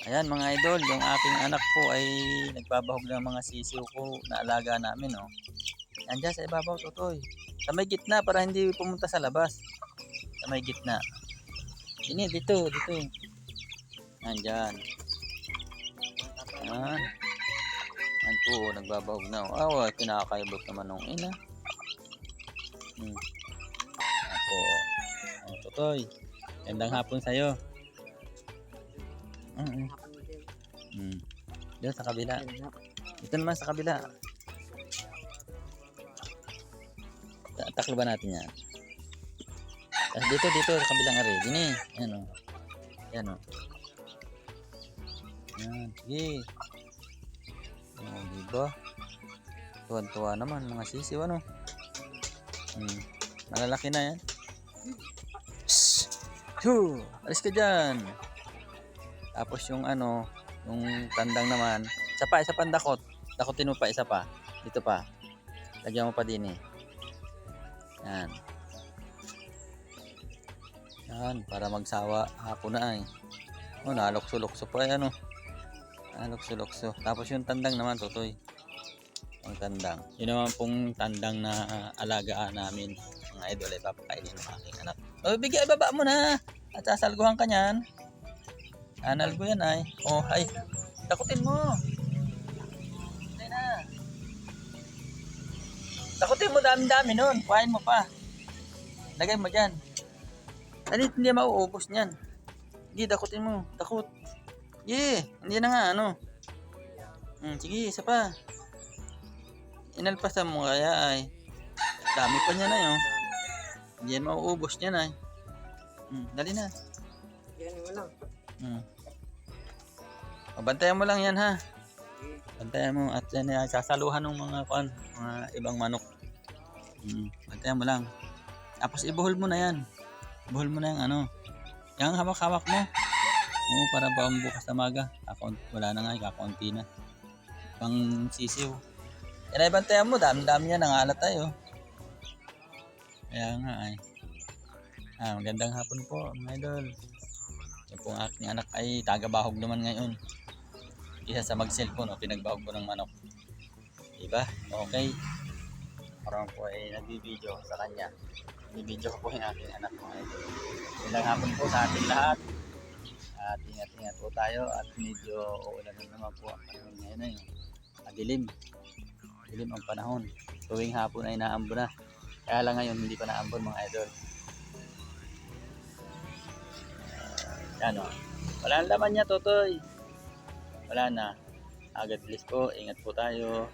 Ayan mga idol, yung aking anak po ay nagbabahog ng mga sisiw ko na alaga namin, oh. Nandiyan sa ibabaw, Totoy. Sa may gitna para hindi pumunta sa labas. Sa may gitna. Ini dito. Nandiyan. Ayan. Yan po, nagbabahog na. Oh, kinakaibot naman ng ina. Yan po. Oh, Totoy. Gandang hapon sa'yo. Diyan sa kabila. Dito naman sa kabila. Taklo ba natin yan? Dito sa kabilang area. Dini. Yan o. Yan o. Yan. Sige. O, diba? Tuwan-tuwa naman mga sisiw ano. Malalaki na yan. Shhh! Alis ka dyan. Tapos yung ano, yung tandang naman. Isa pa dakot. Dakotin mo pa, isa pa. Dito pa. Lagyan mo pa din eh. Yan. Yan, para magsawa. Hapon na eh. Oh, nalukso-lukso pa eh, ano. Nalukso-lukso. Tapos yung tandang naman, Totoy. Yung tandang. Yun naman pong tandang na alagaan namin. Mga idol ay papakainin ng aking anak. Oh, bigay, baba mo na. At sasalguhan ka niyan. Analgo yan ay. Oh, ay. Takutin mo. Hindi na. Takutin mo, dami-dami nun. Kuhain mo pa. Lagay mo dyan. Hindi mauubos niyan. Sige, dakutin mo. Dakot. Sige, hindi na nga, ano. Sige, isa pa. Inalpasan mo kaya ay. Dami pa niya na yun. Hindi yan mauubos niyan ay. Dali na. Yan mo lang. Bantayan mo lang yan ha. Bantayan mo at yan ay sasaluhan ng mga ibang manok. Bantayan mo lang. Tapos ibuhol mo na yan. Buhol mo na yung ano. Yung hawak-hawak mo. Oo, para ba bukas na maga. Wala na nga, kakaunti na. Pang sisiw. Yan ay bantayan mo. Dami-dami yan. Nangalat tayo. Kaya nga ay. Magandang hapon po, mga idol. Yung pong aking anak ay tagabahog naman ngayon. Isa sa mag-cellphone o pinagbahog ko ng manok. Diba? Okay. Parang po ay nagbibideo sa kanya. Nagbibideo ko po yung aking anak, mga idol. Magandang hapon po sa ating lahat. At ingat-ingat po tayo at medyo uulan na naman po ang panahon ngayon na yun. Madilim. Madilim ang panahon. Tuwing hapon ay naambon na. Kaya lang ngayon hindi pa naambon, mga idol. Yan o. Wala ang laman niya, Totoy. Wala na. God bless po. Ingat po tayo.